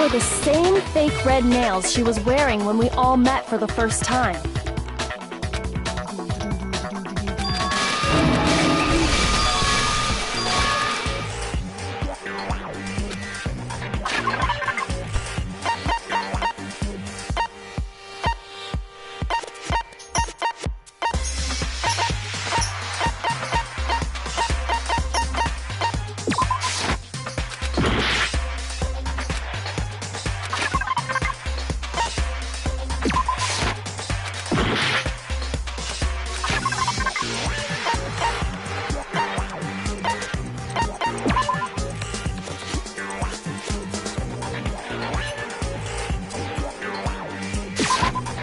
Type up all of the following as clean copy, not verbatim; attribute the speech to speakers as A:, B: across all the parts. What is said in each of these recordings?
A: were the same fake red nails she was wearing when we all met for the first time.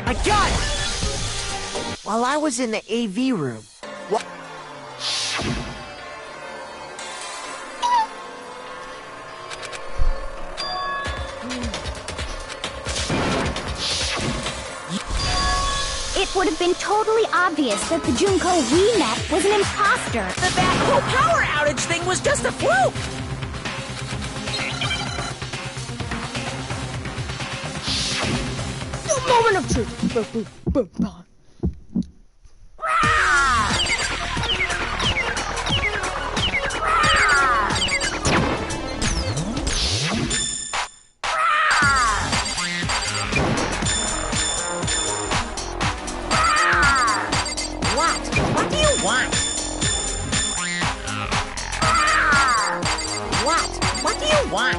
B: I got it! While I was in the AV room, what?
C: It would have been totally obvious that the Junko we met was an imposter.
D: That whole power outage thing was just a fluke!
A: Moment of truth. Boom, boom, boom, boom.
D: What do you want? What do you want?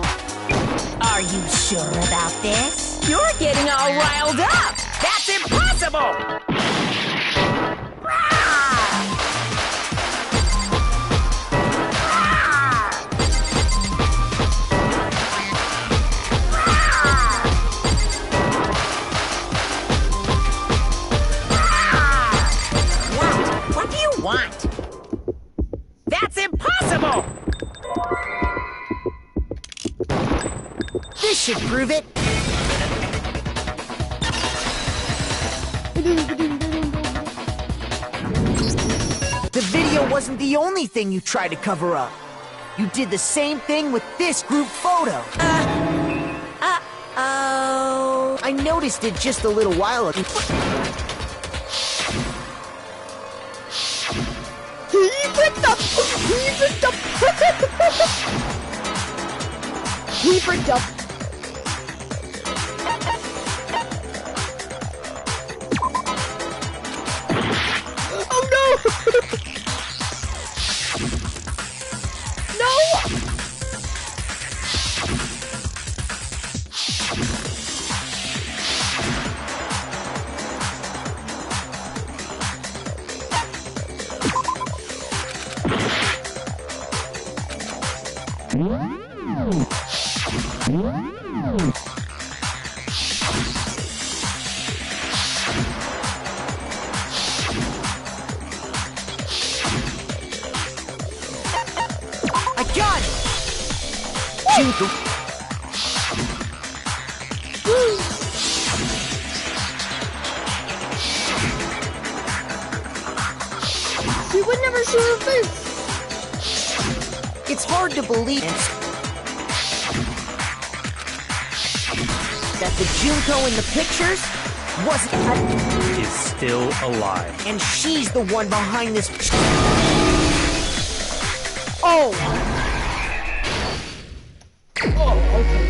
D: Are you sure about this? You're getting all riled up! That's impossible! What do you want? That's impossible!
B: This should prove it. The video wasn't the only thing you tried to cover up. You did the same thing with this group photo.
D: Uh-oh.
B: I noticed it just a little while ago.
A: Keep it up. Oh no! No!
B: I got it! Junko.
A: She would never show her face.
B: It's hard to believe that the Junko in the pictures wasn't
E: Is still alive.
B: and she's the one behind this.
A: Oh. Oh, okay.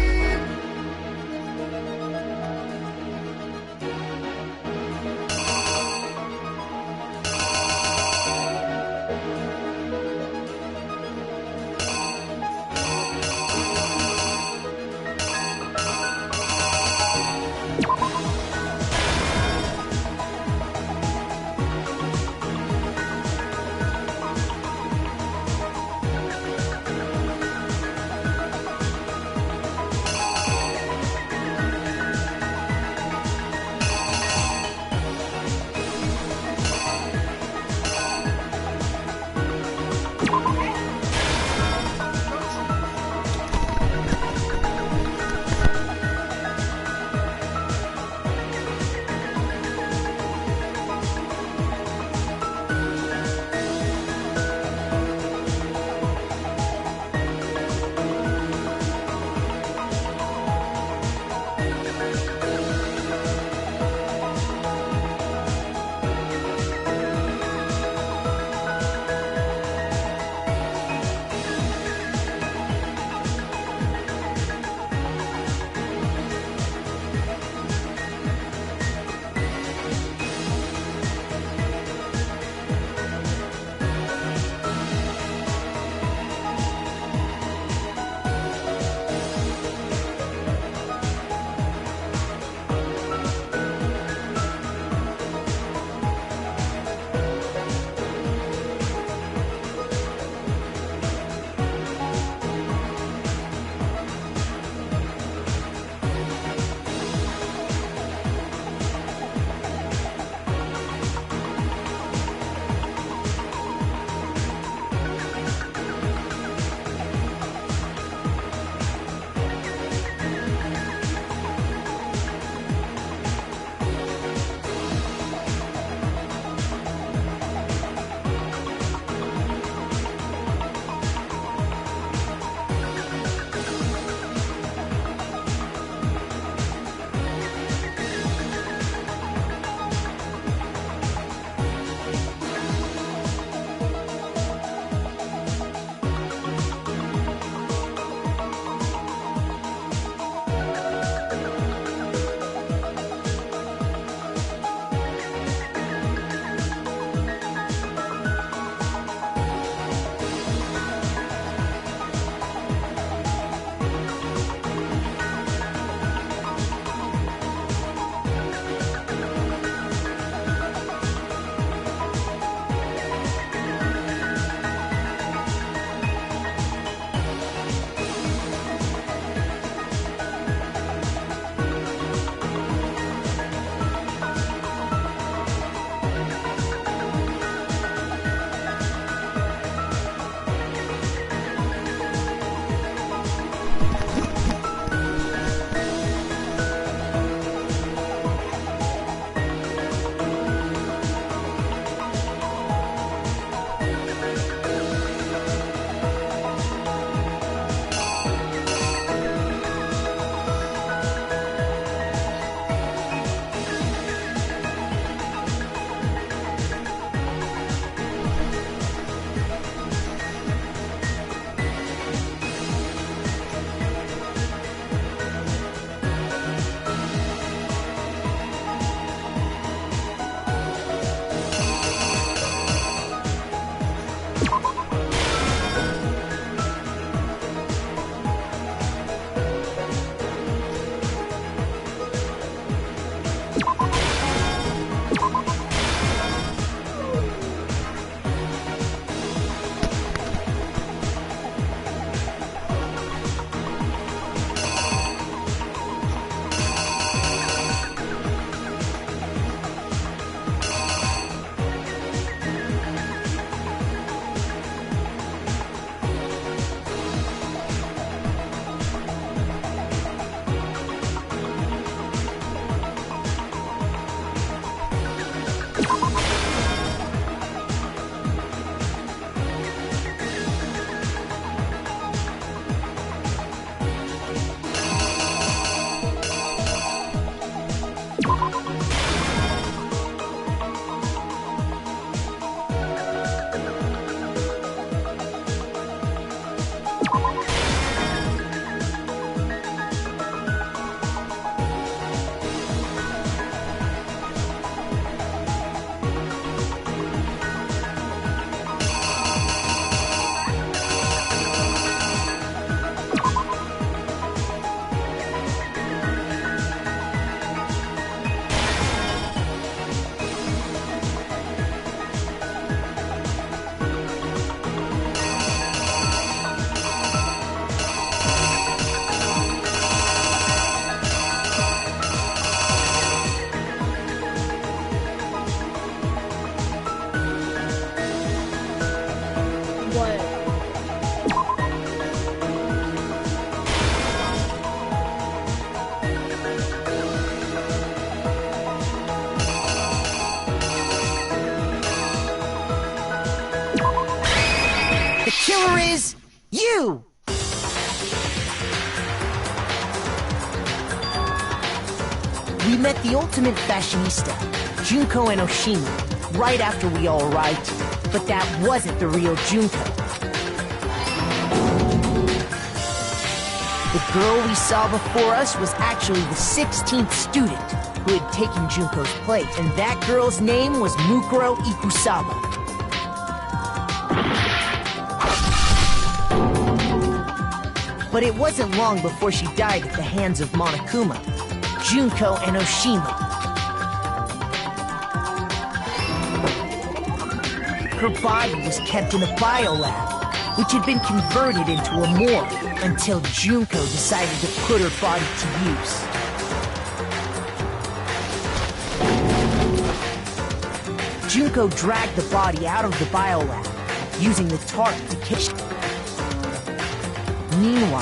B: The killer is you! We met the ultimate fashionista, Junko and Oshima, right after we all arrived here. But that wasn't the real Junko. The girl we saw before us was actually the 16th student who had taken Junko's place, and that girl's name was Mukuro Ikusaba. But it wasn't long before she died at the hands of Monokuma, Junko, and Oshima. Her body was kept in a biolab, which had been converted into a morgue until Junko decided to put her body to use. Junko dragged the body out of the biolab, using the tarp to catch. Meanwhile,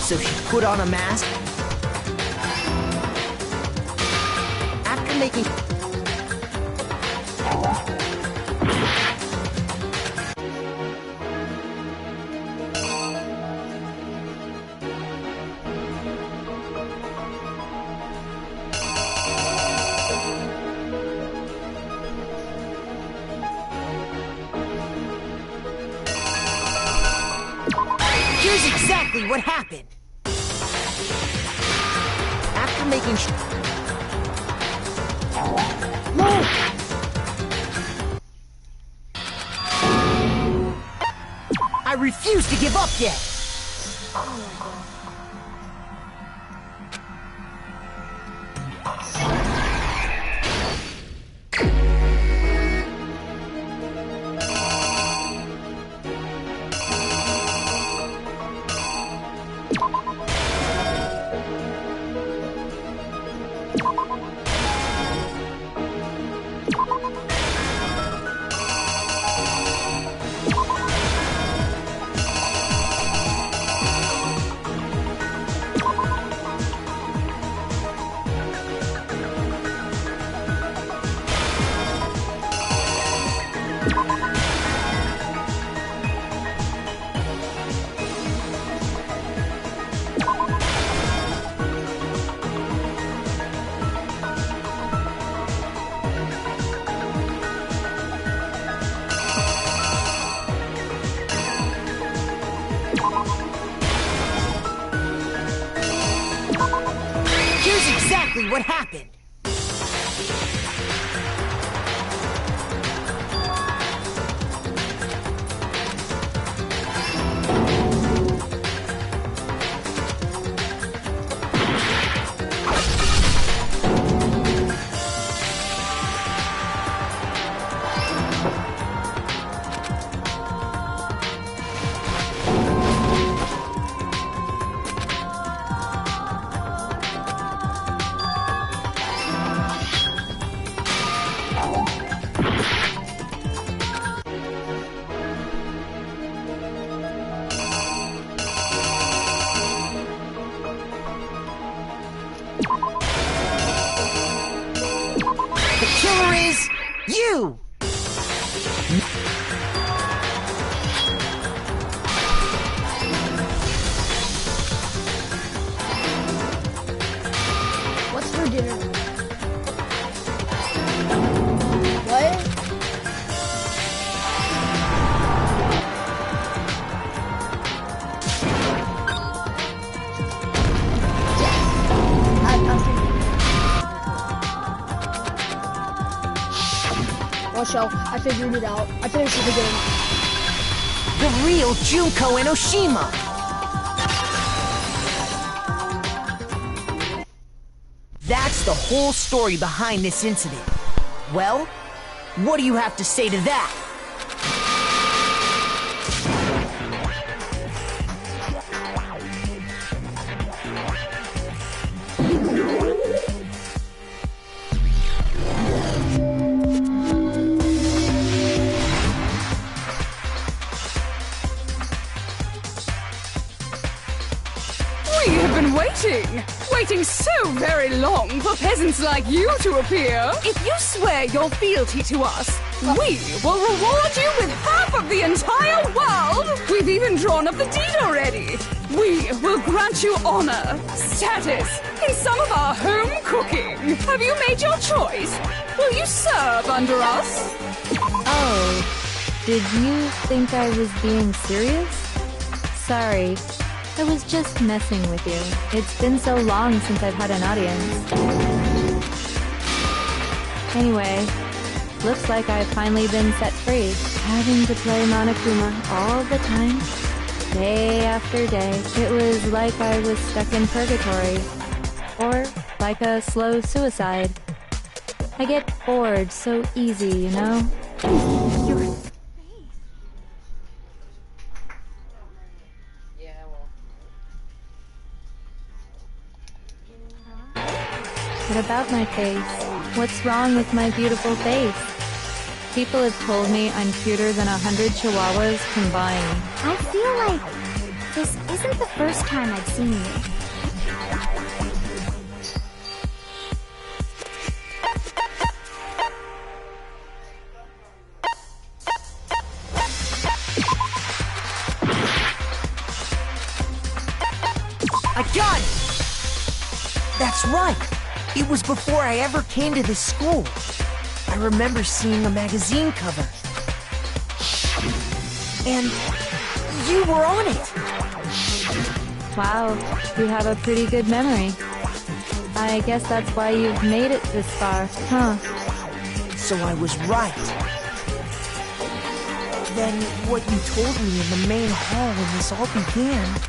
B: so she put on a mask. After making... Here's exactly what happened. After making I refuse to give up yet. Exactly what happened. The killer is you!
F: What's for dinner? What? Watch out, I figured it out. I finished the game.
B: The real Junko Enoshima! That's the whole story behind this incident. Well, what do you have to say to that?
G: We have been waiting so very long for peasants like you to appear. If you swear your fealty to us, we will reward you with half of the entire world. We've even drawn up the deed already. We will grant you honor, status, and some of our home cooking. Have you made your choice? Will you serve under us?
H: Oh, did you think I was being serious? Sorry. I was just messing with you. It's been so long since I've had an audience. Anyway, looks like I've finally been set free. Having to play Monokuma all the time, day after day. It was like I was stuck in purgatory. Or like a slow suicide. I get bored so easy, you know? What about my face? What's wrong with my beautiful face? People have told me I'm cuter than 100 chihuahuas combined.
C: I feel like this isn't the first time I've seen you.
B: I got it! That's right! It was before I ever came to this school. I remember seeing a magazine cover. And you were on it!
H: Wow, you have a pretty good memory. I guess that's why you've made it this far, huh?
B: So I was right. Then what you told me in the main hall when this all began...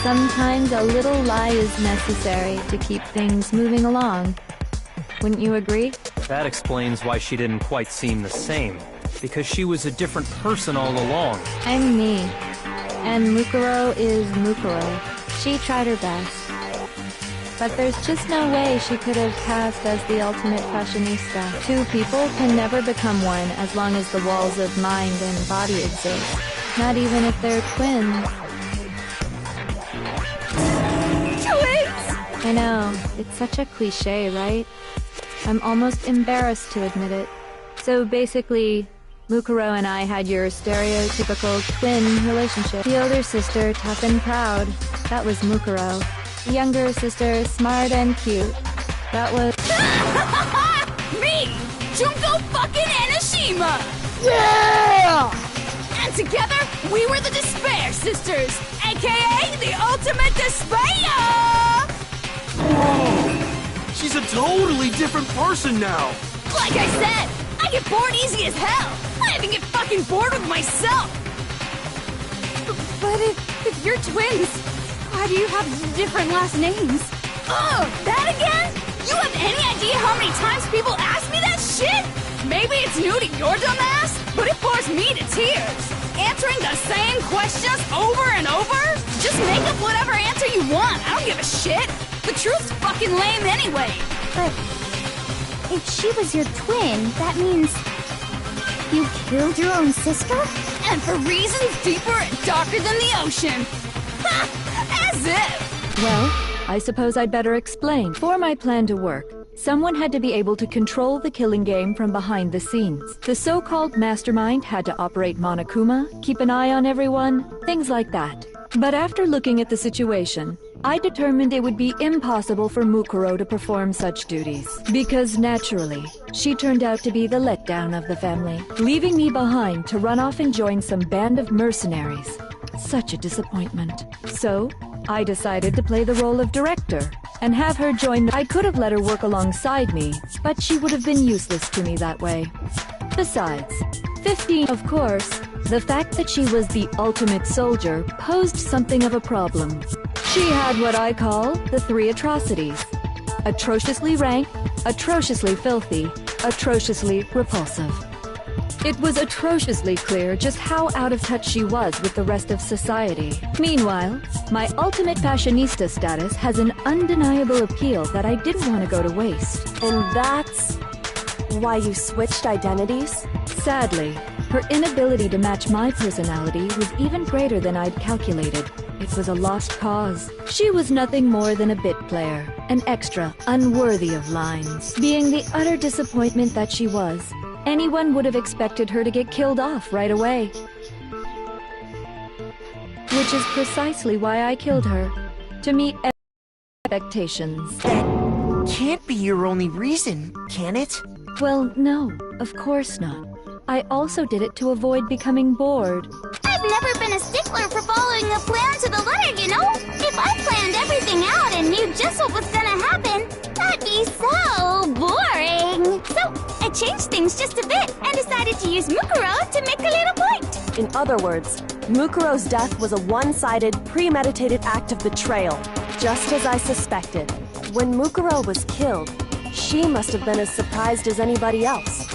H: Sometimes a little lie is necessary to keep things moving along. Wouldn't you agree?
E: That explains why she didn't quite seem the same. Because she was a different person all along.
H: I'm me. And Mukuro is Mukuro. She tried her best. But there's just no way she could have passed as the ultimate fashionista. Two people can never become one as long as the walls of mind and body exist. Not even if they're twins. I know, it's such a cliche, right? I'm almost embarrassed to admit it. So basically, Mukuro and I had your stereotypical twin relationship. The older sister, tough and proud. That was Mukuro. The younger sister, smart and cute. That was...
G: Me! Junko fucking Enoshima!
F: Yeah!
G: And together, we were the Despair Sisters, aka the Ultimate Despair!
I: Whoa! She's a totally different person now!
G: Like I said, I get bored easy as hell! I even get fucking bored with myself!
C: But if you're twins, why do you have different last names?
G: Oh, that again? You have any idea how many times people ask me that shit? Maybe it's new to your dumb ass, but it bores me to tears. Answering the same questions over and over? Just make up whatever answer you want, I don't give a shit! The truth's fucking lame anyway!
C: But if she was your twin, that means you killed your own sister?
G: And for reasons deeper and darker than the ocean! Ha! As if!
H: Well, I suppose I'd better explain. For my plan to work, someone had to be able to control the killing game from behind the scenes. The so-called mastermind had to operate Monokuma, keep an eye on everyone, things like that. But after looking at the situation, I determined it would be impossible for Mukuro to perform such duties, because naturally, she turned out to be the letdown of the family, leaving me behind to run off and join some band of mercenaries. Such a disappointment. So, I decided to play the role of director and have her join. I could have let her work alongside me, but she would have been useless to me that way. Besides, 15, of course, the fact that she was the ultimate soldier posed something of a problem. She had what I call the 3 atrocities. Atrociously rank, atrociously filthy, atrociously repulsive. It was atrociously clear just how out of touch she was with the rest of society. Meanwhile, my ultimate fashionista status has an undeniable appeal that I didn't want to go to waste.
A: And that's why you switched identities?
H: Sadly, her inability to match my personality was even greater than I'd calculated. It was a lost cause. She was nothing more than a bit player, an extra unworthy of lines. Being the utter disappointment that she was, anyone would have expected her to get killed off right away. Which is precisely why I killed her, to meet expectations.
B: That can't be your only reason, can it?
H: Well, no, of course not. I also did it to avoid becoming bored.
C: I've never been a stickler for following a plan to the letter, you know? If I planned everything out and knew just what was gonna happen, that'd be so boring. So, I changed things just a bit and decided to use Mukuro to make a little point.
A: In other words, Mukuro's death was a one-sided, premeditated act of betrayal, just as I suspected. When Mukuro was killed, she must have been as surprised as anybody else.